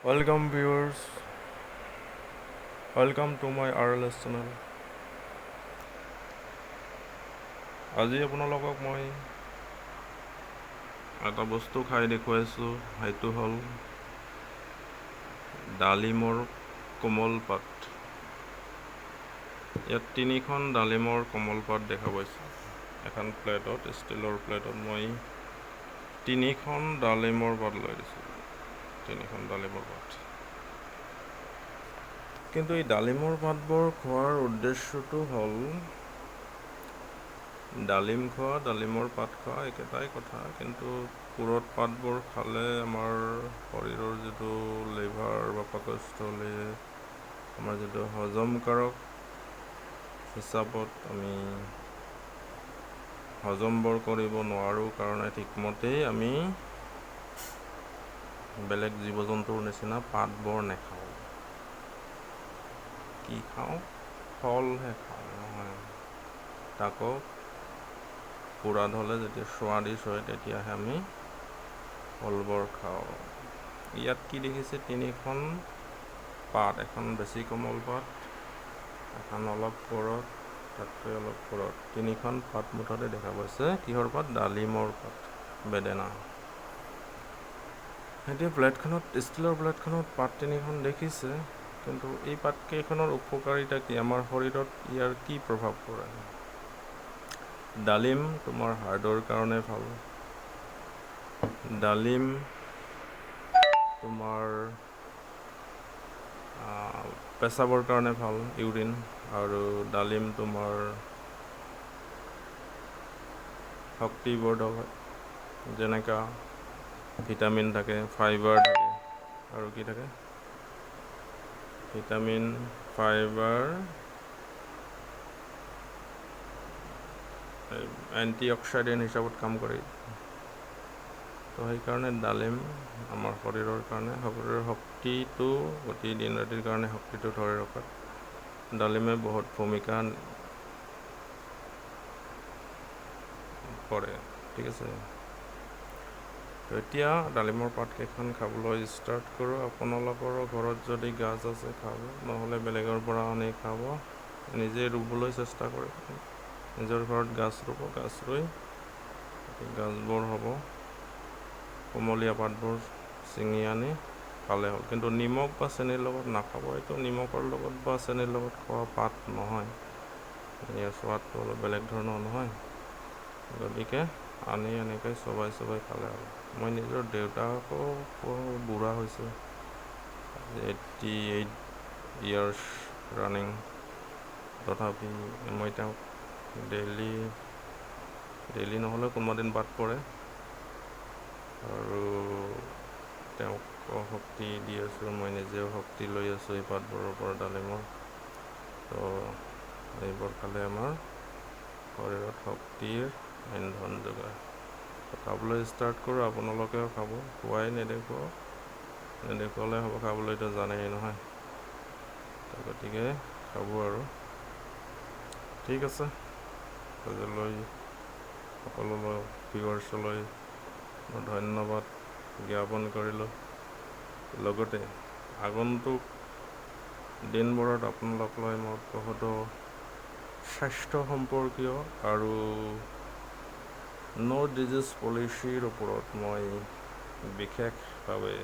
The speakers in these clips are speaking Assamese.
Welcome viewers, welcome to my RLS channel. আজি আপোনালোকক মই এটা বস্তু খাই দেখুৱাইছোঁ, সেইটো হ'ল ডালিমৰ কোমল পাত। ইয়াত 3খন ডালিমৰ কোমল পাত দেখা পাইছোঁ। এখন প্লেটত, ষ্টিলৰ প্লেটত মই 3খন ডালিমৰ পাত লৈ দিছোঁ। 3খন ডালিমৰ পাত। কিন্তু এই ডালিমৰ পাতবোৰ খোৱাৰ উদ্দেশ্যটো হ'ল ডালিম খোৱা, ডালিমৰ পাত খোৱা একেটাই কথা, কিন্তু পুৰঠ পাতবোৰ খালে আমাৰ শৰীৰৰ যিটো লিভাৰ বা পাকস্থলী, আমাৰ যিটো হজমকাৰক হিচাপত আমি হজমবোৰ কৰিব নোৱাৰোঁ কাৰণে ঠিকমতেই আমি বেলেগ জীৱ জন্তুৰ নিচিনা পাতবোৰ নাখাওঁ। কি খাওঁ? ফলহে খাওঁ, নহয় তাকো পুৰাত হ'লে যেতিয়া স্বাদিষ্ট হয় তেতিয়াহে আমি ফলবোৰ খাওঁ। ইয়াত কি দেখিছে? 3খন পাত, এখন বেছি কোমল পাত, এখন অলপ পুৰঠ, তাতকৈ অলপ পুৰঠ, 3খন পাত মুঠতে দেখা পাইছে। কিহৰ পাত? ডালিমৰ পাত, বেদেনা। এতিয়া প্লেটখনত, ষ্টিলৰ প্লেটখনত পাত 3খন দেখিছে, কিন্তু এই পাতকেইখনৰ উপকাৰিতা কি? আমাৰ শৰীৰত ইয়াৰ কি প্ৰভাৱ পৰে? ডালিম তোমাৰ হাৰ্টৰ কাৰণে ভাল। ডালিম তোমাৰ পেচাবৰ কাৰণে ভাল, ইউৰিন। আৰু ডালিম তোমাৰ শক্তিবৰ্ধক হয়, যেনেকা ভিটামিন থাকে, ফাইবাৰ থাকে, আৰু কি থাকে? ভিটামিন, ফাইবাৰ, এণ্টি অক্সিডেণ্ট হিচাপত কাম কৰে। তো সেইকাৰণে ডালিম আমাৰ শৰীৰৰ কাৰণে, শৰীৰৰ শক্তিটো অতি দিন ৰাতিৰ কাৰণে শক্তিটো ধৰি ৰখাত ডালিমে বহুত ভূমিকা কৰে, ঠিক আছে। তো এতিয়া ডালিমৰ পাতকেইখন খাবলৈ ষ্টাৰ্ট কৰোঁ। আপোনালোকৰো ঘৰত যদি গাছ আছে খাব, নহ'লে বেলেগৰ পৰা আনি খাব। নিজে ৰুবলৈ চেষ্টা কৰিব। নিজৰ ঘৰত গাছ ৰুব, গাছ ৰুই গাছবোৰ হ'ব, কোমলীয়া পাতবোৰ ছিঙি আনি খালে হ'ল। কিন্তু নিমখ বা চেনিৰ লগত নাখাব। এইটো নিমখৰ লগত বা চেনিৰ লগত খোৱা পাত নহয়, ইয়াৰ সোৱাদটো অলপ বেলেগ ধৰণৰ নহয়। গতিকে আনি এনেকৈ চবাই চবাই খালে হ'ল। মই নিজৰ দেউতাকো বুঢ়া হৈছে, 88 ইয়াৰ্ছ ৰানিং, তথাপি মই তেওঁক ডেইলি নহ'লেও কোনোবা দিন বাদ পৰে, আৰু তেওঁক শক্তি দি আছোঁ, মই নিজেও শক্তি লৈ আছোঁ এই পাতবোৰৰ পৰা, ডালিমৰ। তো এইবোৰ খালে আমাৰ শৰীৰত শক্তিৰ ইন্ধন যোগায়। খাবলৈ ষ্টাৰ্ট কৰোঁ, আপোনালোকেও খাব। খোৱাই নেদেখুৱালে হ'ব, খাবলৈতো জানেই নহয়। গতিকে খাব আৰু, ঠিক আছে। আজিলৈ সকলোলৈ ভিউৱাৰ্ছলৈ মই ধন্যবাদ জ্ঞাপন কৰিলোঁ। লগতে আগন্তুক দিনবোৰত আপোনালোকলৈ মই বহুতো স্বাস্থ্য সম্পৰ্কীয় আৰু ন' ডিজিজ পলিচিৰ ওপৰত মই বিশেষভাৱে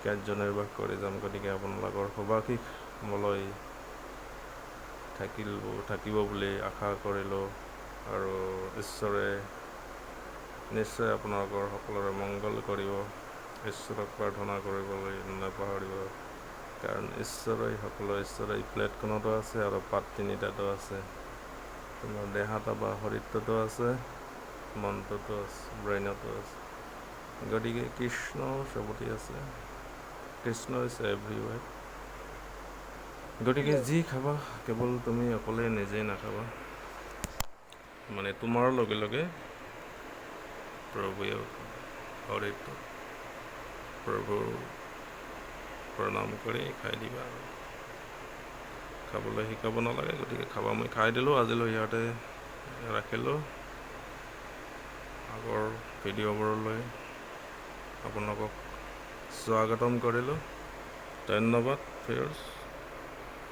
কাৰ্যনিৰ্বাহ কৰি যাম। গতিকে আপোনালোকৰ শুভাশীষ মোলৈ থাকিব বুলি আশা কৰিলোঁ, আৰু ঈশ্বৰে নিশ্চয় আপোনালোকৰ সকলোৰে মংগল কৰিব। ঈশ্বৰক প্ৰাৰ্থনা কৰিবলৈ নাপাহৰিব, কাৰণ ঈশ্বৰেই সকলো। ঈশ্বৰ এই প্লেটখনতো আছে, আৰু পাত 3টাতো আছে। তোমাৰ দেহাত বা শৰীৰটোতো আছে, মনটোতো আছে, ব্ৰেইনতো আছে। গতিকে কৃষ্ণ চবতে আছে, কৃষ্ণ ইজ এভৰিৱেৰ। গতিকে যি খাবা কেৱল তুমি অকলে নিজেই নাখাবা, মানে তোমাৰ লগে লগে প্ৰভুৱেও শৰীৰটো প্ৰভুৰ প্ৰণাম কৰি খাই দিবা। আৰু খাবলৈ শিকাব নালাগে, গতিকে খাবা। মই খাই দিলোঁ, আজিলৈ ইয়াতে ৰাখিলোঁ। আগৰ ভিডিঅ'বোৰলৈ আপোনালোকক স্বাগতম কৰিলোঁ। ধন্যবাদ ভিউয়াৰ্ছ।